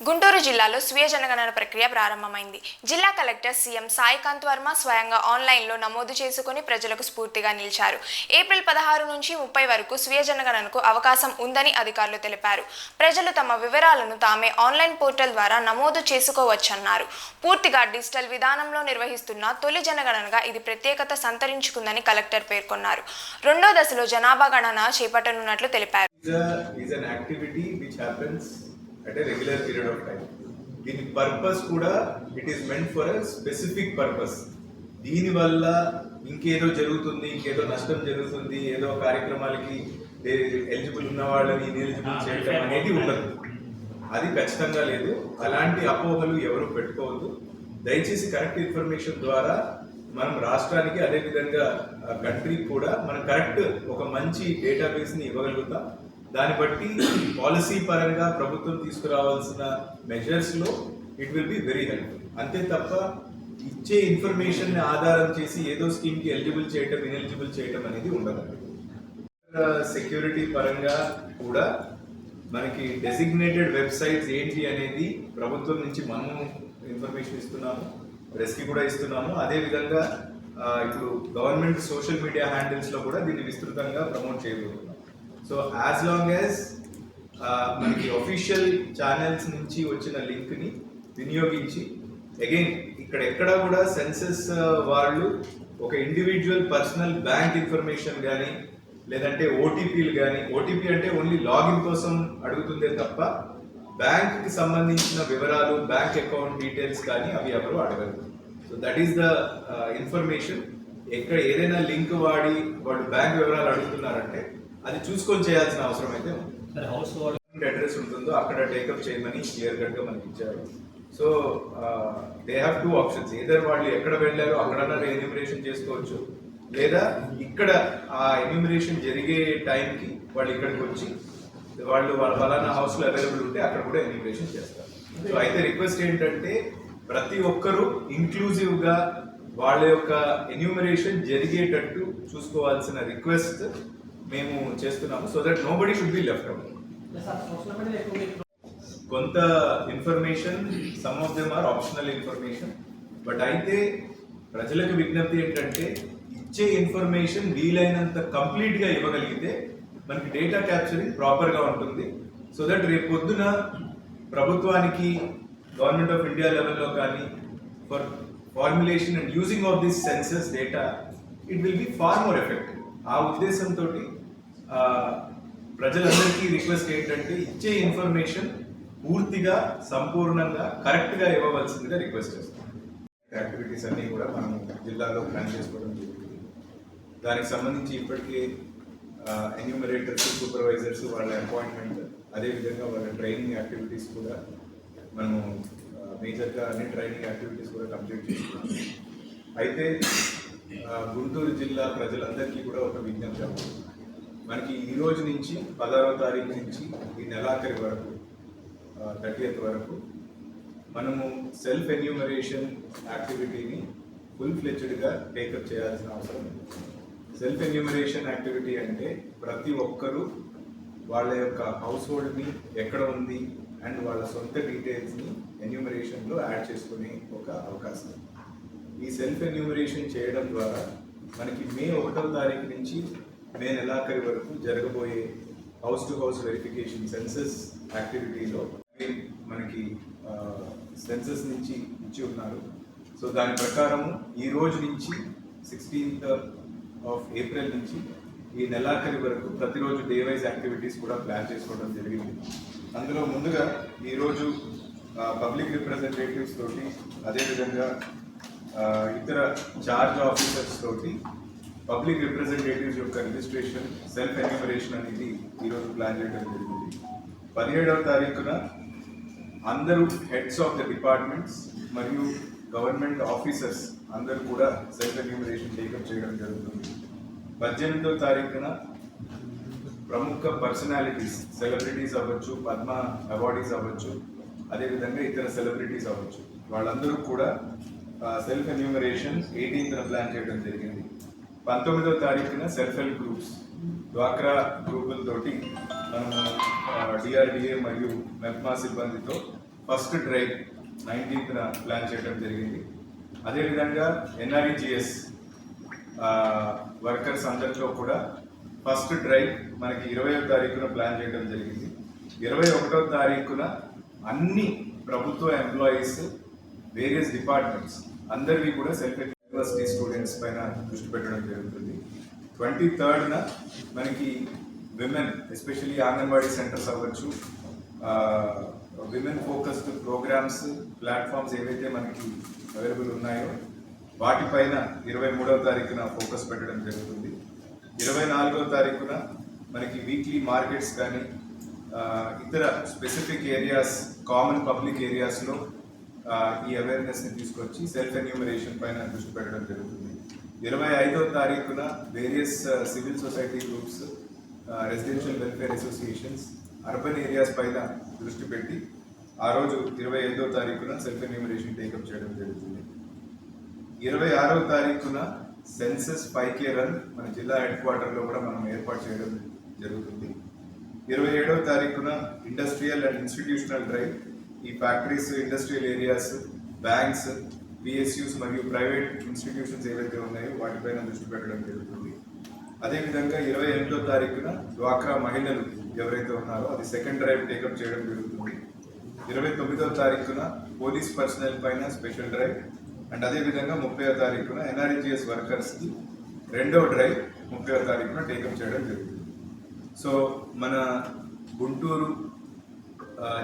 గుంటూరు జిల్లాలో స్వీయ జనగణన ప్రక్రియ ప్రారంభమైంది. జిల్లా కలెక్టర్ సీఎం సాయికాంత్ వర్మ స్వయంగా ఆన్లైన్లో నమోదు చేసుకుని ప్రజలకు స్ఫూర్తిగా నిలిచారు. ఏప్రిల్ 16 నుంచి 30 వరకు స్వీయ జనగణనకు అవకాశం ఉందని అధికారులు తెలిపారు. ప్రజలు తమ వివరాలను తామే ఆన్లైన్ పోర్టల్ ద్వారా నమోదు చేసుకోవచ్చన్నారు. పూర్తిగా డిజిటల్ విధానంలో నిర్వహిస్తున్న తొలి జనగణనగా ఇది ప్రత్యేకత సంతరించుకుందని కలెక్టర్ పేర్కొన్నారు. రెండో దశలో జనాభా గణన చేపట్టనున్నట్లు తెలిపారు. at a regular period of time. దీని పర్పస్ కూడా it is meant for a specific purpose. దీనివల్ల ఇంకేదో జరుగుతుంది, ఇంకేదో నష్టం జరుగుతుంది, ఏదో కార్యక్రమాలకి ఎలిజిబుల్ ఉన్న వాళ్ళని ఇన్ఎలిజిబుల్ చేయడం అనేది ఉండదు. అది ఖచ్చితంగా లేదు. అలాంటి అపోహలు ఎవరు పెట్టుకోవద్దు. దయచేసి కరెక్ట్ ఇన్ఫర్మేషన్ ద్వారా మనం రాష్ట్రానికి అదేవిధంగా కంట్రీకి కూడా మనం కరెక్ట్ ఒక మంచి డేటాబేస్ని ఇవ్వగలుగుతాం. దాన్ని బట్టి పాలసీ పరంగా ప్రభుత్వం తీసుకురావాల్సిన మెజర్స్లో it will be very helpful. అంతే తప్ప ఇచ్చే ఇన్ఫర్మేషన్ ఆధారం చేసి ఏదో స్కీమ్కి ఎలిజిబుల్ చేయటం ఇన్ఎలిజిబుల్ చేయటం అనేది ఉండదండి. సెక్యూరిటీ పరంగా కూడా మనకి డెసిగ్నేటెడ్ వెబ్సైట్స్ ఏంటి అనేది ప్రభుత్వం నుంచి మనం ఇన్ఫర్మేషన్ ఇస్తున్నాము, ప్రెస్కి కూడా ఇస్తున్నాము. అదేవిధంగా ఇప్పుడు గవర్నమెంట్ సోషల్ మీడియా హ్యాండిల్స్లో కూడా దీన్ని విస్తృతంగా ప్రమోట్ చేయబోతున్నాం. సో యాజ్ లాంగ్ యాజ్ మనకి అఫీషియల్ ఛానల్స్ నుంచి వచ్చిన లింక్ని వినియోగించి అగైన్ ఎక్కడ కూడా సెన్సస్ వాళ్ళు ఒక ఇండివిజువల్ పర్సనల్ బ్యాంక్ ఇన్ఫర్మేషన్ కానీ లేదంటే ఓటీపీలు కానీ, ఓటీపీ అంటే ఓన్లీ లాగిన్ కోసం అడుగుతుందే తప్ప బ్యాంక్కి సంబంధించిన వివరాలు, బ్యాంక్ అకౌంట్ డీటెయిల్స్ కానీ అవి ఎవరు అడగరు. So that is the information. ఎక్కడ ఏదైనా లింక్ వాడి వాళ్ళు బ్యాంక్ వివరాలు అడుగుతున్నారంటే అది చూసుకొని చేయాల్సిన అవసరం అయితే అడ్రస్ ఉంటుందో అక్కడ టేకప్ చేయమని క్లియర్ కట్ గా మనకి ఇచ్చారు. So they have 2 options. Either వాళ్ళు ఎక్కడ వెళ్ళారో అక్కడన్నా ఎన్యూమరేషన్ చేసుకోవచ్చు, లేదా ఇక్కడ ఆ ఎన్యూమరేషన్ జరిగే టైంకి వాళ్ళు ఇక్కడికి వచ్చి వాళ్ళు వాళ్ళ ఫలానా హౌస్ లో అవైలబుల్ ఉంటే అక్కడ కూడా ఎన్యూమరేషన్ చేస్తారు. సో అయితే రిక్వెస్ట్ ఏంటంటే ప్రతి ఒక్కరూ ఇంక్లూజివ్ గా వాళ్ళ యొక్క ఎన్యూమరేషన్ జరిగేటట్టు చూసుకోవాల్సిన రిక్వెస్ట్ మేము చేస్తున్నాము. So that nobody should be left out. కొంత information, some of them are optional information. But అయితే ప్రజలకు విజ్ఞప్తి ఏంటంటే ఇచ్చే ఇన్ఫర్మేషన్ వీలైనంత కంప్లీట్గా ఇవ్వగలిగితే మనకి డేటా క్యాప్చరింగ్ ప్రాపర్గా ఉంటుంది. సో దట్ రేపు పొద్దున ప్రభుత్వానికి గవర్నమెంట్ ఆఫ్ ఇండియా లెవెల్లో కానీ for formulation and using of this census data it will be far more effective. ఆ ఉద్దేశంతో ప్రజలందరికీ రిక్వెస్ట్ ఏంటంటే ఇచ్చే ఇన్ఫర్మేషన్ పూర్తిగా సంపూర్ణంగా కరెక్ట్గా ఇవ్వవలసిందిగా రిక్వెస్ట్ చేస్తాం. యాక్టివిటీస్ అన్నీ కూడా మనం జిల్లాలో ప్లాన్ చేసుకోవడం జరుగుతుంది. దానికి సంబంధించి ఇప్పటికే ఎన్యూమరేటర్స్, సూపర్వైజర్స్ వాళ్ళ అపాయింట్మెంట్, అదేవిధంగా వాళ్ళ ట్రైనింగ్ యాక్టివిటీస్ కూడా మనము మేజర్గా అన్ని ట్రైనింగ్ యాక్టివిటీస్ కూడా కంప్లీట్ చేస్తున్నాం. అయితే గుంటూరు జిల్లా ప్రజలందరికీ కూడా ఒక విజ్ఞప్తి. మనకి ఈ రోజు నుంచి 16వ తారీఖు నుంచి ఈ నెలాఖరి వరకు 30th వరకు మనము సెల్ఫ్ ఎన్యూమరేషన్ యాక్టివిటీని ఫుల్ ఫ్లెడ్జ్డ్గా టేకప్ చేయాల్సిన అవసరం ఉంది. సెల్ఫ్ ఎన్యూమరేషన్ యాక్టివిటీ అంటే ప్రతి ఒక్కరూ వాళ్ళ యొక్క హౌస్ హోల్డ్ని ఎక్కడ ఉంది అండ్ వాళ్ళ సొంత డీటెయిల్స్ని ఎన్యూమరేషన్లో యాడ్ చేసుకునే ఒక అవకాశం. ఈ సెల్ఫ్ ఎన్యూమరేషన్ చేయడం ద్వారా మనకి మే 1వ తారీఖు నుంచి మే నెలాఖరి వరకు జరగబోయే house to house verification census యాక్టివిటీలో మనకి సెన్సస్ నుంచి ఇచ్చి ఉన్నారు. సో దాని ప్రకారము ఈ రోజు నుంచి 16th ఆఫ్ ఏప్రిల్ నుంచి ఈ నెలాఖరి వరకు ప్రతిరోజు డే వైజ్ యాక్టివిటీస్ కూడా ప్లాన్ చేసుకోవడం జరిగింది. అందులో ముందుగా ఈరోజు పబ్లిక్ రిప్రజెంటేటివ్స్ తోటి అదేవిధంగా ఇతర చార్జ్ ఆఫీసర్స్ తోటి పబ్లిక్ రిప్రజెంటేటివ్స్ యొక్క రిజిస్ట్రేషన్, సెల్ఫ్ ఎన్యూమరేషన్ అనేది ఈరోజు ప్లాన్ చేయడం జరిగింది. 17వ తారీఖున అందరూ హెడ్స్ ఆఫ్ ద డిపార్ట్మెంట్స్ మరియు గవర్నమెంట్ ఆఫీసర్స్ అందరూ కూడా సెల్ఫ్ ఎన్యూమరేషన్ టేకప్ చేయడం జరుగుతుంది. 18వ తారీఖున ప్రముఖ పర్సనాలిటీస్, సెలబ్రిటీస్ అవ్వచ్చు, పద్మ అవార్డీస్ అవ్వచ్చు, అదేవిధంగా ఇతర సెలబ్రిటీస్ అవ్వచ్చు, వాళ్ళందరూ కూడా సెల్ఫ్ ఎన్యూమరేషన్ 18th ప్లాన్ చేయడం జరిగింది. 19వ తారీఖున సెల్ఫ్ హెల్ప్ గ్రూప్స్, డ్వాక్రా గ్రూపులతోటి మనము డిఆర్డిఏ మరియు మెప్మా సిబ్బందితో ఫస్ట్ డ్రైవ్ 19th ప్లాన్ చేయడం జరిగింది. అదేవిధంగా ఎన్ఆర్ఈజిఎస్ వర్కర్స్ అందరితో కూడా ఫస్ట్ డ్రైవ్ మనకి 20వ తారీఖున ప్లాన్ చేయడం జరిగింది. 21వ తారీఖున అన్ని ప్రభుత్వ ఎంప్లాయీస్ వేరియస్ డిపార్ట్మెంట్స్ అందరికీ కూడా సెల్ఫ్ యూనివర్సిటీ స్టూడెంట్స్ పైన దృష్టి పెట్టడం జరుగుతుంది. 23rd మనకి విమెన్ ఎస్పెషల్లీ అంగన్వాడీ సెంటర్స్ అవ్వచ్చు, విమెన్ ఫోకస్డ్ ప్రోగ్రామ్స్ ప్లాట్ఫామ్స్ ఏవైతే మనకి అవైలబుల్ ఉన్నాయో వాటిపైన 23వ తారీఖున ఫోకస్ పెట్టడం జరుగుతుంది. 24వ తారీఖున మనకి వీక్లీ మార్కెట్స్ కానీ ఇతర స్పెసిఫిక్ ఏరియాస్ కామన్ పబ్లిక్ ఏరియాస్లో ఈ అవేర్నెస్ని తీసుకొచ్చి సెల్ఫ్ ఎన్యూమరేషన్ పైన దృష్టి పెట్టడం జరుగుతుంది. 25వ తారీఖున various civil society groups, residential welfare associations, urban areas పైన దృష్టి పెట్టి ఆ రోజు 25వ తారీఖున సెల్ఫ్ ఎన్యూమరేషన్ టేకప్ చేయడం జరుగుతుంది. 26వ తారీఖున సెన్సస్ 5K రన్ మన జిల్లా హెడ్ క్వార్టర్లో కూడా మనం ఏర్పాటు చేయడం జరుగుతుంది. 27వ తారీఖున ఇండస్ట్రియల్ అండ్ ఇన్స్టిట్యూషనల్ డ్రైవ్ ఈ factories, industrial areas, banks, PSUs మరియు ప్రైవేట్ ఇన్స్టిట్యూషన్స్ ఏవైతే ఉన్నాయో వాటిపైన దృష్టి పెట్టడం జరుగుతుంది. అదేవిధంగా 28వ తారీఖున డ్వాక్రా మహిళలు ఎవరైతే ఉన్నారో అది సెకండ్ డ్రైవ్ టేకప్ చేయడం జరుగుతుంది. 29వ తారీఖున పోలీస్ పర్సనల్ పైన స్పెషల్ డ్రైవ్ అండ్ అదేవిధంగా 30వ తారీఖున ఎన్ఆర్ఈజిఎస్ వర్కర్స్కి రెండవ డ్రైవ్ 30వ తారీఖున టేకప్ చేయడం జరుగుతుంది. సో మన గుంటూరు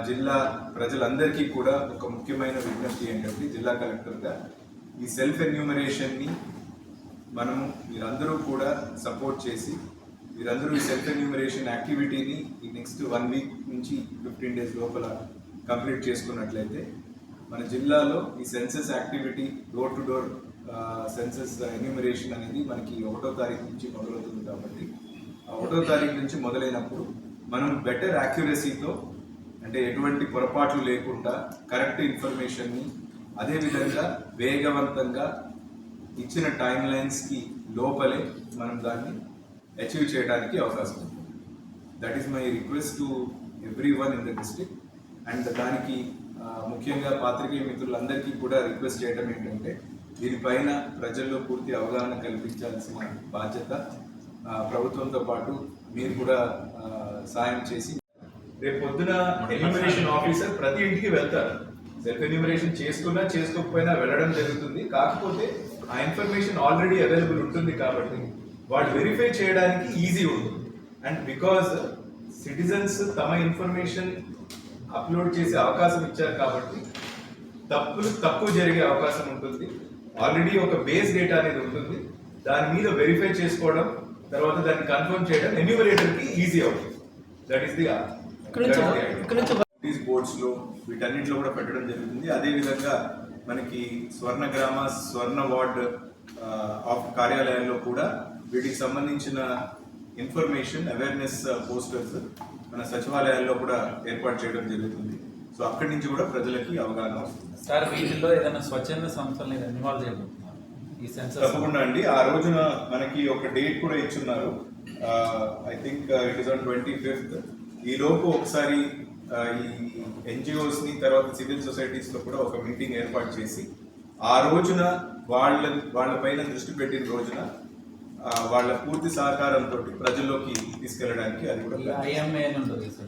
జిల్లా ప్రజలందరికీ కూడా ఒక ముఖ్యమైన విజ్ఞప్తి ఏంటంటే జిల్లా కలెక్టర్గా ఈ సెల్ఫ్ ఎన్యూమరేషన్ని మనము మీరందరూ కూడా సపోర్ట్ చేసి మీరందరూ ఈ సెల్ఫ్ ఎన్యూమరేషన్ యాక్టివిటీని ఈ నెక్స్ట్ 1 వీక్ నుంచి 15 days లోపల కంప్లీట్ చేసుకున్నట్లయితే మన జిల్లాలో ఈ census activity door to door census enumeration అనేది మనకి 1వ తారీఖు నుంచి మొదలవుతుంది. కాబట్టి ఆ 1వ తారీఖు నుంచి మొదలైనప్పుడు మనం బెటర్ యాక్యురసీతో అంటే ఎటువంటి పొరపాట్లు లేకుండా కరెక్ట్ ఇన్ఫర్మేషన్ని అదేవిధంగా వేగవంతంగా ఇచ్చిన టైం లైన్స్కి లోపలే మనం దాన్ని అచీవ్ చేయడానికి అవకాశం ఉంటుంది. That is my request to every one in the district. And దానికి ముఖ్యంగా పాత్రికేయ మిత్రులందరికీ కూడా రిక్వెస్ట్ చేయడం ఏంటంటే దీనిపైన ప్రజల్లో పూర్తి అవగాహన కల్పించాల్సిన బాధ్యత ప్రభుత్వంతో పాటు మీరు కూడా సాయం చేసి రేపు పొద్దున ఎన్యూమరేషన్ ఆఫీసర్ ప్రతి ఇంటికి వెళ్తారు. సెల్ఫ్ ఎన్యూమరేషన్ చేసుకున్నా చేసుకోకపోయినా వెళ్ళడం జరుగుతుంది. కాకపోతే ఆ ఇన్ఫర్మేషన్ ఆల్రెడీ అవైలబుల్ ఉంటుంది కాబట్టి వాళ్ళు వెరిఫై చేయడానికి ఈజీ ఉంటుంది. అండ్ బికాజ్ సిటిజన్స్ తమ ఇన్ఫర్మేషన్ అప్లోడ్ చేసే అవకాశం ఇచ్చారు కాబట్టి తప్పులు తక్కువ జరిగే అవకాశం ఉంటుంది. ఆల్రెడీ ఒక బేస్ డేటా అనేది ఉంటుంది, దాని మీద వెరిఫై చేసుకోవడం తర్వాత దాన్ని కన్ఫర్మ్ చేయడం ఎన్యూమరేటర్కి ఈజీ అవుతుంది. దట్ ఈస్ ది బోర్డ్స్ లో వీటన్నిటిలో కూడా పెట్టడం జరుగుతుంది. అదేవిధంగా మనకి స్వర్ణ గ్రామ, స్వర్ణ వార్డ్ ఆఫ్ కార్యాలయాల్లో కూడా వీటికి సంబంధించిన ఇన్ఫర్మేషన్ అవేర్నెస్ పోస్టర్స్ మన సచివాలయాల్లో కూడా ఏర్పాటు చేయడం జరుగుతుంది. సో అక్కడి నుంచి కూడా ప్రజలకి అవగాహన వస్తుంది. సార్ వీటిల్లో ఏదైనా స్వచ్ఛంద సంస్థలు ఇన్వాల్వ్ చేయబోతున్నారు ఈ సెన్సస్? తప్పకుండా అండి. ఆ రోజున మనకి ఒక డేట్ కూడా ఇచ్చున్నారు. I think it is on 25th. ఈ లోపు ఒకసారి ఈ ఎన్జిఓస్ ని తర్వాత సివిల్ సొసైటీస్ లో కూడా ఒక మీటింగ్ ఏర్పాటు చేసి ఆ రోజున వాళ్ళ పైన దృష్టి పెట్టిన రోజున వాళ్ళ పూర్తి సహకారంతో ప్రజల్లోకి తీసుకెళ్ళడానికి అది కూడా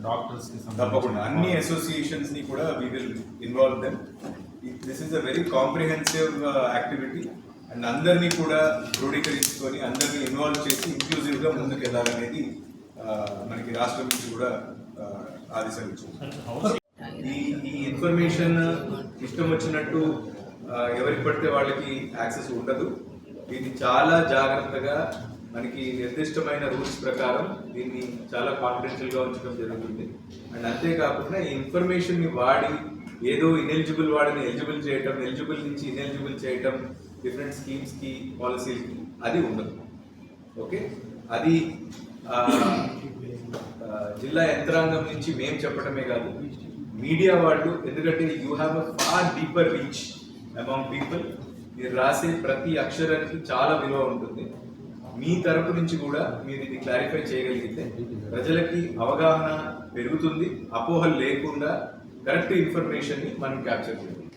డాక్టర్స్ తప్పకుండా అన్ని అసోసియేషన్స్ ని కూడా we will involve them. This is a very comprehensive activity and అందరినీ కూడా క్రోడీకరించుకొని అందరినీ ఇన్వాల్వ్ చేసి ఇంక్లూజివ్ గా ముందుకు వెళ్ళాలనేది మనకి రాష్ట్రం నుంచి కూడా ఆదేశాలు ఇచ్చింది. ఈ ఇన్ఫర్మేషన్ ఇష్టం వచ్చినట్టు ఎవరికి పడితే వాళ్ళకి యాక్సెస్ ఉండదు. దీన్ని చాలా జాగ్రత్తగా మనకి నిర్దిష్టమైన రూల్స్ ప్రకారం దీన్ని చాలా కాన్ఫిడెన్షియల్ గా ఉంచడం జరుగుతుంది. అండ్ అంతేకాకుండా ఈ ఇన్ఫర్మేషన్ ని వాడి ఏదో ఇనెలిజిబుల్ వాడిని ఎలిజిబుల్ చేయటం, ఎలిజిబుల్ నుంచి ఇనెలిజిబుల్ చేయటం డిఫరెంట్ స్కీమ్స్ కి, పాలసీలకి అది ఉండదు. ఓకే, అది జిల్లా యంత్రాంగం నుంచి మేము చెప్పడమే కాదు, మీడియా వాళ్ళు, ఎందుకంటే you have a far deeper reach among people. మీరు రాసే ప్రతి అక్షరానికి చాలా విలువ ఉంటుంది. మీ తరపు నుంచి కూడా మీరు ఇది క్లారిఫై చేయగలిగితే ప్రజలకి అవగాహన పెరుగుతుంది. అపోహలు లేకుండా కరెక్ట్ ఇన్ఫర్మేషన్ ని మనం క్యాప్చర్ చేయాలి.